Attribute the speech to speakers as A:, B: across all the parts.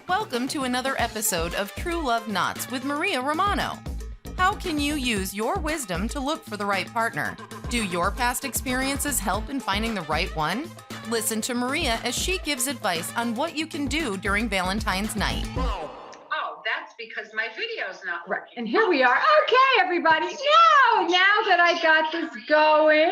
A: Welcome to another episode of True Love Knots with Maria Romano. How can you use your wisdom to look for the right partner? Do your past experiences help in finding the right one? Listen to Maria as she gives advice on what you can do during Valentine's night.
B: Oh, that's because my video's not working.
C: And here we are. Okay, everybody. Now that I got this going,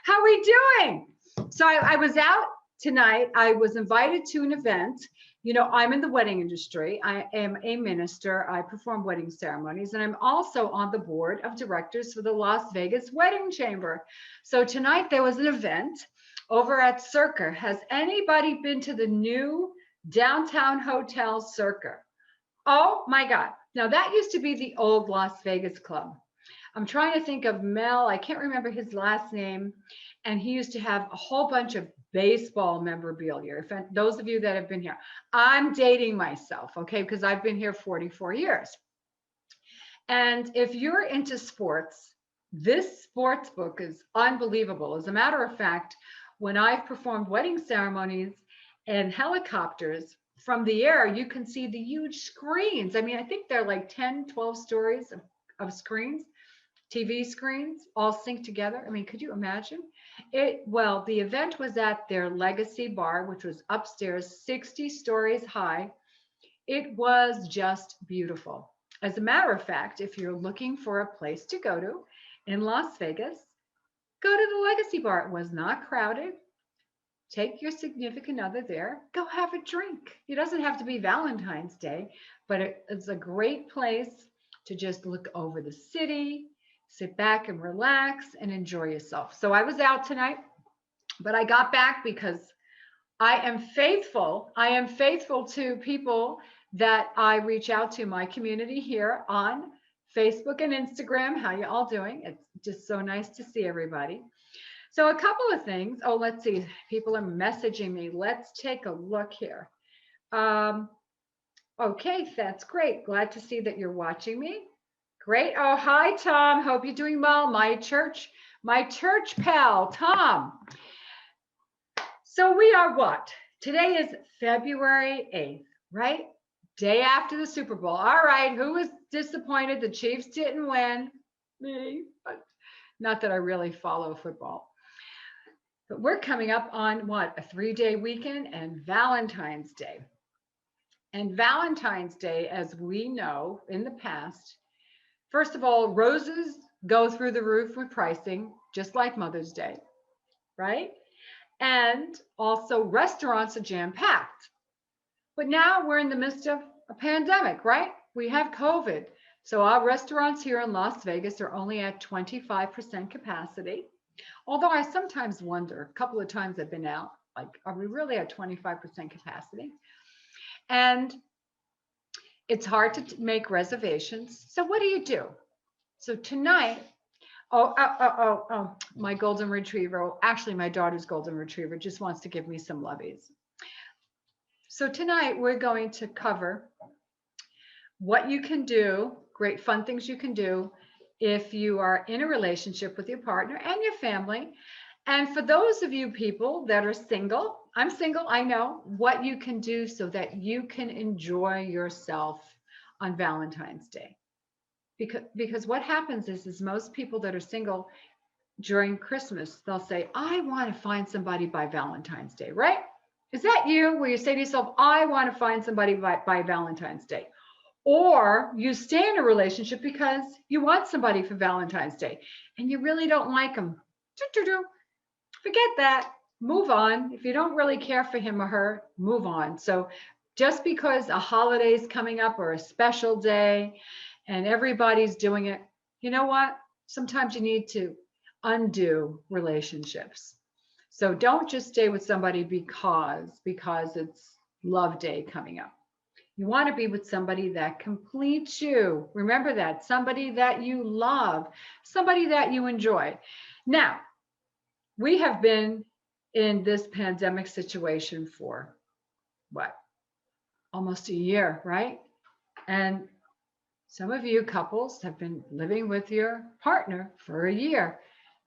C: how are we doing? So I was out tonight. I was invited to an event. You know, I'm in the wedding industry. I am a minister. I perform wedding ceremonies, and I'm also on the board of directors for the Las Vegas Wedding Chamber. So tonight there was an event over at Circa. Has anybody been to the new downtown hotel Circa? Oh my God. Now that used to be the old Las Vegas Club. I'm trying to think of Mel. I can't remember his last name. And he used to have a whole bunch of baseball memorabilia. If those of you that have been here, I'm dating myself, okay, because I've been here 44 years. And if you're into sports, this sports book is unbelievable. As a matter of fact, when I've performed wedding ceremonies and helicopters from the air, you can see the huge screens. I mean, I think they're like 10, 12 stories of screens. TV screens all synced together. I mean, could you imagine? Well, the event was at their Legacy Bar, which was upstairs, 60 stories high. It was just beautiful. As a matter of fact, if you're looking for a place to go to in Las Vegas, go to the Legacy Bar. It was not crowded. Take your significant other there. Go have a drink. It doesn't have to be Valentine's Day, but it's a great place to just look over the city, sit back and relax and enjoy yourself. So I was out tonight, but I got back because I am faithful. I am faithful to people that I reach out to, my community here on Facebook and Instagram. How you all doing? It's just so nice to see everybody. So a couple of things. Oh, let's see. People are messaging me. Let's take a look here. Okay, that's great. Glad to see that you're watching me. Great. Oh, hi, Tom. Hope you're doing well. My church pal, Tom. So we are what? Today is February 8th, right? Day after the Super Bowl. All right. Who was disappointed the Chiefs didn't win? Me. But not that I really follow football. But we're coming up on what? A 3-day weekend and Valentine's Day. And Valentine's Day, as we know in the past, first of all, roses go through the roof with pricing, just like Mother's Day, right? And also restaurants are jam-packed. But now we're in the midst of a pandemic, right? We have COVID. So our restaurants here in Las Vegas are only at 25% capacity. Although I sometimes wonder, a couple of times I've been out, like, are we really at 25% capacity? And it's hard to make reservations. So what do? So tonight, my golden retriever, actually my daughter's golden retriever just wants to give me some lovies. So tonight we're going to cover what you can do, great fun things you can do if you are in a relationship with your partner and your family. And for those of you people that are single, I'm single, I know, what you can do so that you can enjoy yourself on Valentine's Day. Because what happens is most people that are single during Christmas, they'll say, I want to find somebody by Valentine's Day, right? Is that you, where you say to yourself, I want to find somebody by Valentine's Day? Or you stay in a relationship because you want somebody for Valentine's Day and you really don't like them. Forget that. Move on. If you don't really care for him or her, move on. So just because a holiday is coming up or a special day and everybody's doing it, you know what? Sometimes you need to undo relationships. So don't just stay with somebody because it's love day coming up. You want to be with somebody that completes you. Remember that. Somebody that you love, somebody that you enjoy. Now, we have been in this pandemic situation for what? Almost a year, right? And some of you couples have been living with your partner for a year.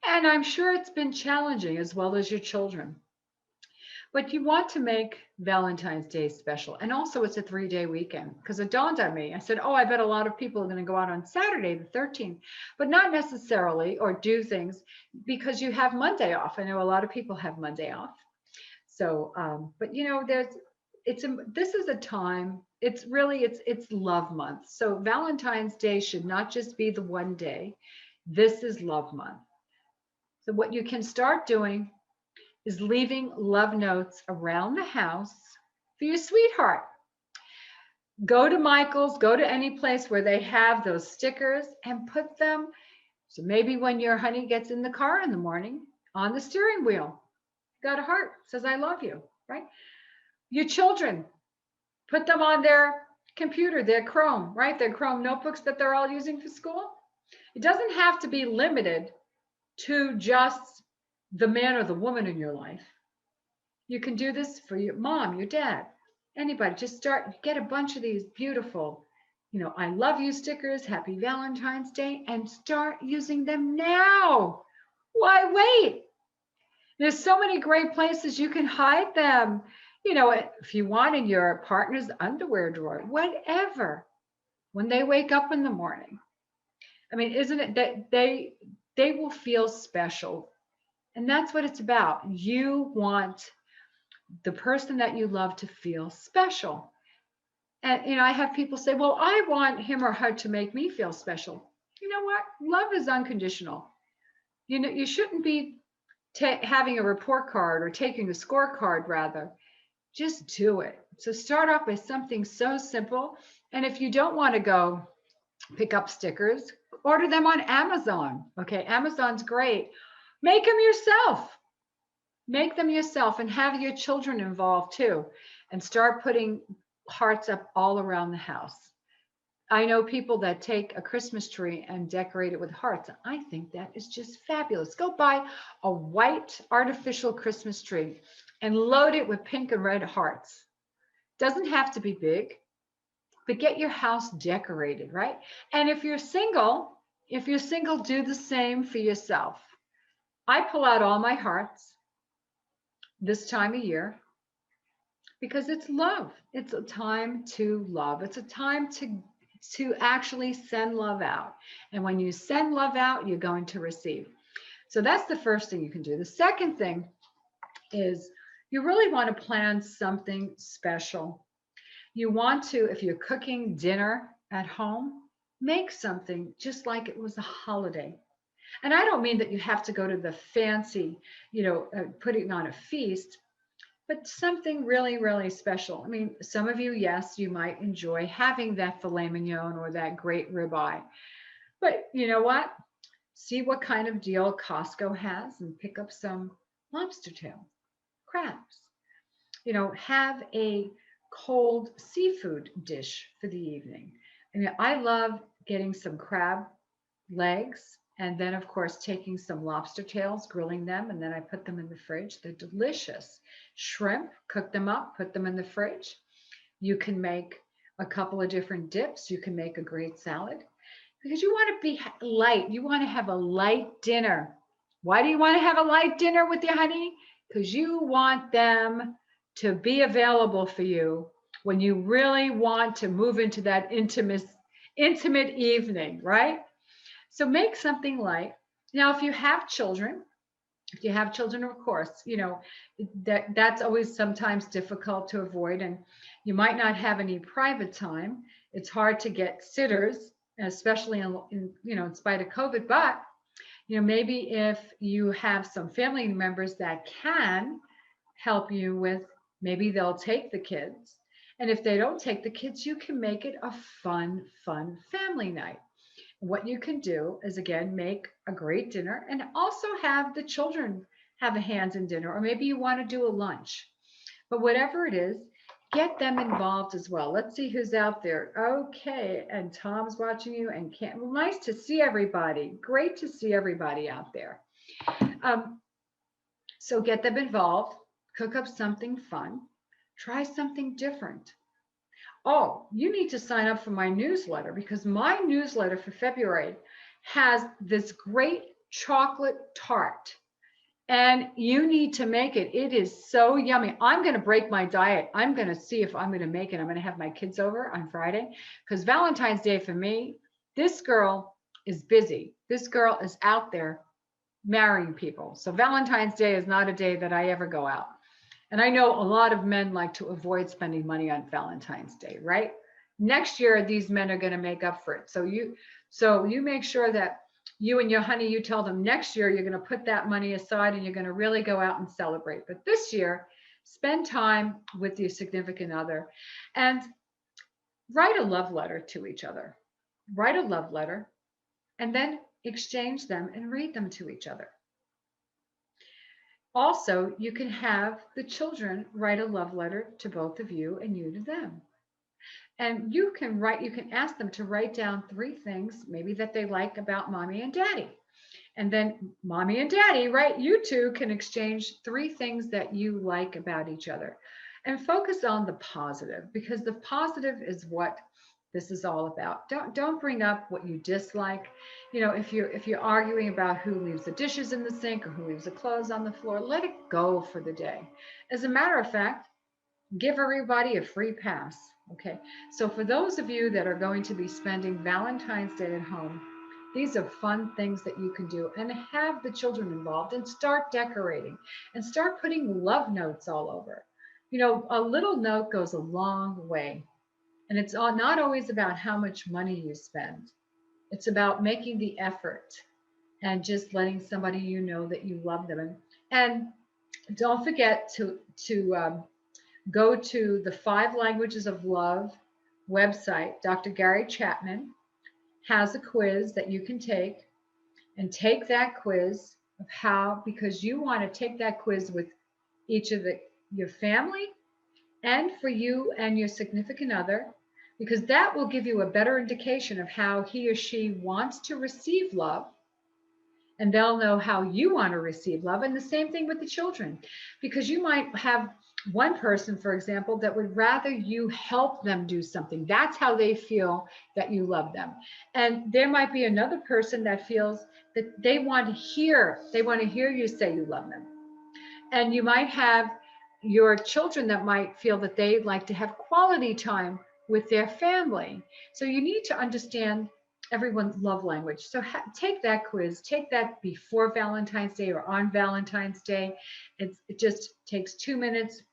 C: And I'm sure it's been challenging, as well as your children. But you want to make Valentine's Day special. And also, it's a 3-day weekend because it dawned on me. I said, oh, I bet a lot of people are going to go out on Saturday, the 13th, but not necessarily, or do things because you have Monday off. I know a lot of people have Monday off. So, but this is a time, it's love month. So Valentine's Day should not just be the one day. This is love month. So what you can start doing is leaving love notes around the house for your sweetheart. Go to Michael's, go to any place where they have those stickers and put them. So maybe when your honey gets in the car in the morning, on the steering wheel, got a heart, says, I love you, right? Your children, put them on their computer, their Chrome, right? Their Chrome notebooks that they're all using for school. It doesn't have to be limited to just the man or the woman in your life. You can do this for your mom, your dad, anybody. Just get a bunch of these beautiful, I love you stickers, happy Valentine's Day, and start using them now. Why wait? There's so many great places you can hide them. If you want in your partner's underwear drawer, whatever, when they wake up in the morning. I mean, isn't it that they will feel special? And that's what it's about. You want the person that you love to feel special. And, I have people say, well, I want him or her to make me feel special. You know what? Love is unconditional. You shouldn't be having a report card or taking a scorecard, rather. Just do it. So start off with something so simple. And if you don't want to go pick up stickers, order them on Amazon. Okay, Amazon's great. Make them yourself. Make them yourself and have your children involved too. And start putting hearts up all around the house. I know people that take a Christmas tree and decorate it with hearts. I think that is just fabulous. Go buy a white artificial Christmas tree and load it with pink and red hearts. Doesn't have to be big, but get your house decorated, right? And if you're single, do the same for yourself. I pull out all my hearts this time of year because it's love. It's a time to love. It's a time to actually send love out. And when you send love out, you're going to receive. So that's the first thing you can do. The second thing is you really want to plan something special. You want to, if you're cooking dinner at home, make something just like it was a holiday. And I don't mean that you have to go to the fancy, putting on a feast, but something really, really special. I mean, some of you, yes, you might enjoy having that filet mignon or that great ribeye. But you know what? See what kind of deal Costco has and pick up some lobster tail, crabs. Have a cold seafood dish for the evening. I mean, I love getting some crab legs and then, of course, taking some lobster tails, grilling them, and then I put them in the fridge. They're delicious. Shrimp, cook them up, put them in the fridge. You can make a couple of different dips. You can make a great salad because you want to be light. You want to have a light dinner. Why do you want to have a light dinner with your honey? Because you want them to be available for you when you really want to move into that intimate evening, right? So make something light. Now, if you have children, of course, that's always sometimes difficult to avoid, and you might not have any private time. It's hard to get sitters, especially in spite of COVID. But maybe if you have some family members that can help you with, maybe they'll take the kids. And if they don't take the kids, you can make it a fun family night. What you can do is, again, make a great dinner and also have the children have a hands in dinner, or maybe you want to do a lunch. But whatever it is, get them involved as well. Let's see who's out there. Okay, and Tom's watching you, and well, nice to see everybody. Great to see everybody out there. So get them involved, cook up something fun, try something different. Oh, you need to sign up for my newsletter because my newsletter for February has this great chocolate tart. And you need to make it. It is so yummy. I'm going to break my diet. I'm going to see if I'm going to make it. I'm going to have my kids over on Friday because Valentine's Day for me, this girl is busy. This girl is out there marrying people. So Valentine's Day is not a day that I ever go out. And I know a lot of men like to avoid spending money on Valentine's Day, right? Next year, these men are going to make up for it. So you make sure that you and your honey, you tell them next year you're going to put that money aside and you're going to really go out and celebrate. But this year, spend time with your significant other and write a love letter to each other. Write a love letter and then exchange them and read them to each other. Also, you can have the children write a love letter to both of you and you to them. And you can ask them to write down 3 things maybe that they like about mommy and daddy. And then mommy and daddy, right? You two can exchange 3 things that you like about each other and focus on the positive because the positive is what this is all about. Don't bring up what you dislike. You know, if you're arguing about who leaves the dishes in the sink or who leaves the clothes on the floor, let it go for the day. As a matter of fact, give everybody a free pass. Okay. So for those of you that are going to be spending Valentine's Day at home, these are fun things that you can do and have the children involved and start decorating and start putting love notes all over. You know, a little note goes a long way. And it's not always about how much money you spend. It's about making the effort and just letting somebody you know that you love them. And don't forget to go to the 5 Languages of Love website. Dr. Gary Chapman has a quiz that you can take and take that quiz of how, because you want to take that quiz with each of your family and for you and your significant other, because that will give you a better indication of how he or she wants to receive love. And they'll know how you want to receive love. And the same thing with the children, because you might have one person, for example, that would rather you help them do something. That's how they feel that you love them. And there might be another person that feels that they want to hear you say you love them. And you might have your children that might feel that they like to have quality time with their family. So you need to understand everyone's love language. So take that quiz, take that before Valentine's Day or on Valentine's Day. It just takes 2 minutes.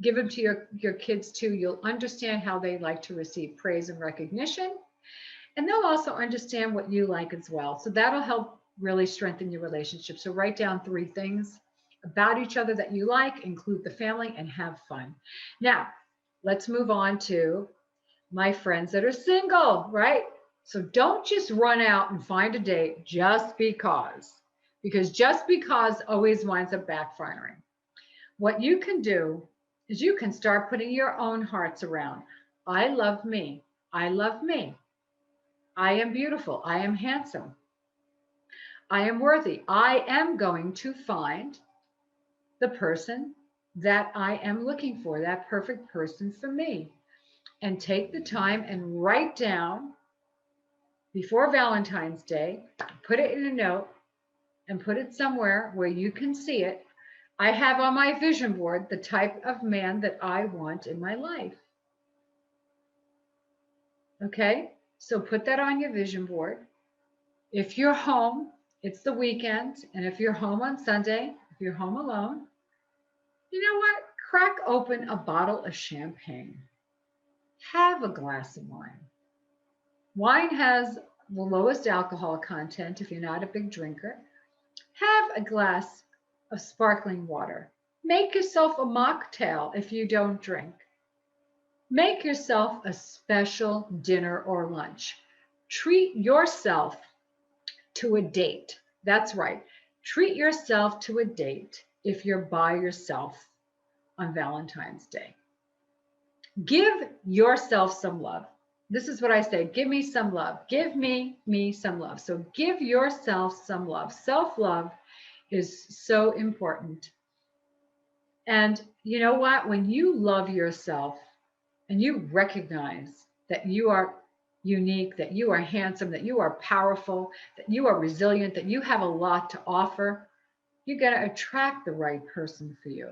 C: Give them to your kids too. You'll understand how they like to receive praise and recognition. And they'll also understand what you like as well. So that'll help really strengthen your relationship. So write down 3 things about each other that you like, include the family, and have fun. Now, let's move on to my friends that are single, right? So don't just run out and find a date just because just because always winds up backfiring. What you can do is you can start putting your own hearts around. I love me. I love me. I am beautiful. I am handsome. I am worthy. I am going to find the person that I am looking for, that perfect person for me. And take the time and write down before Valentine's Day, put it in a note and put it somewhere where you can see it. I have on my vision board the type of man that I want in my life. Okay, so put that on your vision board. If you're home, it's the weekend. And if you're home on Sunday, if you're home alone, you know what? Crack open a bottle of champagne. Have a glass of wine. Wine has the lowest alcohol content if you're not a big drinker. Have a glass of sparkling water. Make yourself a mocktail if you don't drink. Make yourself a special dinner or lunch. Treat yourself to a date. That's right. Treat yourself to a date if you're by yourself on Valentine's Day. Give yourself some love. This is what I say. Give me some love. Give me some love. So give yourself some love. Self-love is so important. And you know what? When you love yourself and you recognize that you are unique, that you are handsome, that you are powerful, that you are resilient, that you have a lot to offer, you're going to attract the right person for you.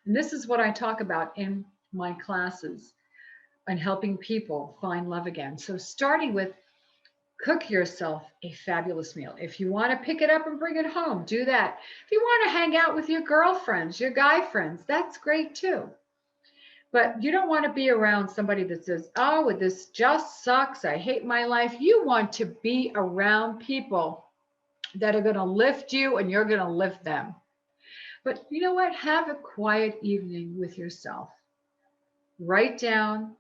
C: And this is what I talk about in my classes on helping people find love again. So starting with cook yourself a fabulous meal. If you want to pick it up and bring it home, do that. If you want to hang out with your girlfriends, your guy friends, that's great too. But you don't want to be around somebody that says, oh, this just sucks. I hate my life. You want to be around people that are going to lift you and you're going to lift them. But you know what? Have a quiet evening with yourself. Write down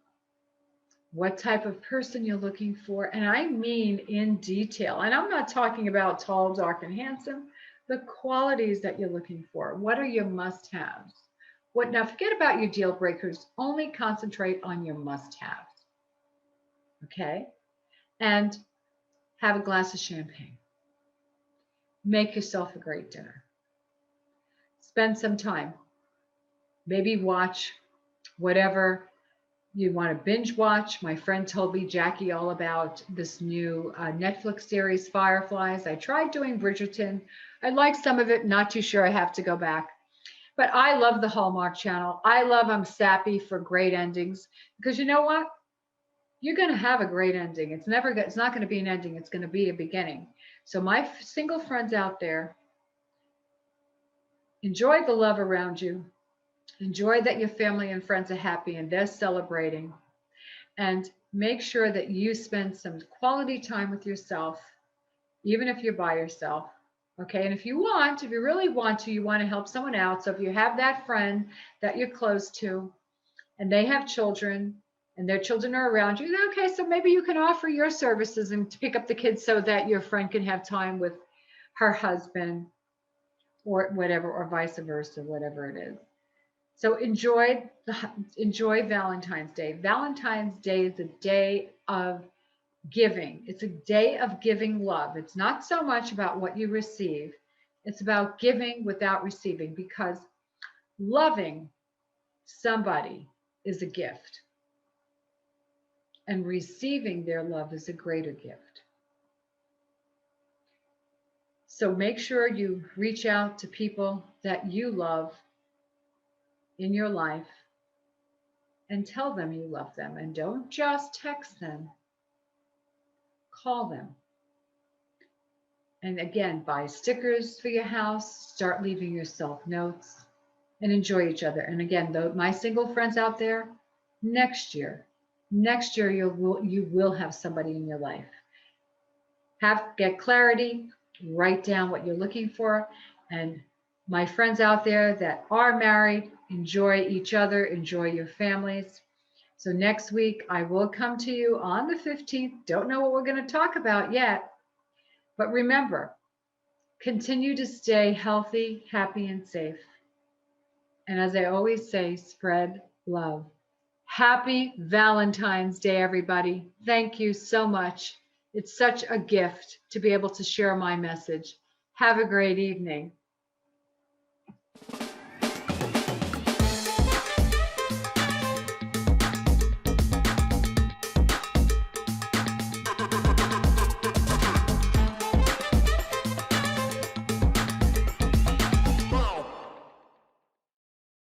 C: what type of person you're looking for. And I mean in detail. And I'm not talking about tall, dark, and handsome. The qualities that you're looking for. What are your must-haves? Now forget about your deal breakers. Only concentrate on your must-haves. Okay? And have a glass of champagne. Make yourself a great dinner. Spend some time. Maybe watch whatever you want to binge watch. My friend told me, Jackie, all about this new Netflix series, Fireflies. I tried doing Bridgerton. I like some of it, not too sure I have to go back. But I love the Hallmark Channel. I'm sappy for great endings because you know what? You're going to have a great ending. It's not going to be an ending. It's going to be a beginning. So my single friends out there, enjoy the love around you. Enjoy that your family and friends are happy and they're celebrating. And make sure that you spend some quality time with yourself, even if you're by yourself. Okay. And if you really want to, you want to help someone out. So if you have that friend that you're close to and they have children and their children are around you, okay, so maybe you can offer your services and pick up the kids so that your friend can have time with her husband or whatever, or vice versa, whatever it is. So enjoy Valentine's Day. Valentine's Day is a day of giving. It's a day of giving love. It's not so much about what you receive. It's about giving without receiving, because loving somebody is a gift. And receiving their love is a greater gift. So make sure you reach out to people that you love in your life and tell them you love them. And don't just text them. Call them. And again, buy stickers for your house, start leaving yourself notes, and enjoy each other. And again, my single friends out there, next year you will have somebody in your life. Get clarity, write down what you're looking for. And my friends out there that are married, enjoy each other, enjoy your families. So next week, I will come to you on the 15th. Don't know what we're going to talk about yet. But remember, continue to stay healthy, happy, and safe. And as I always say, spread love. Happy Valentine's Day, everybody. Thank you so much. It's such a gift to be able to share my message. Have a great evening.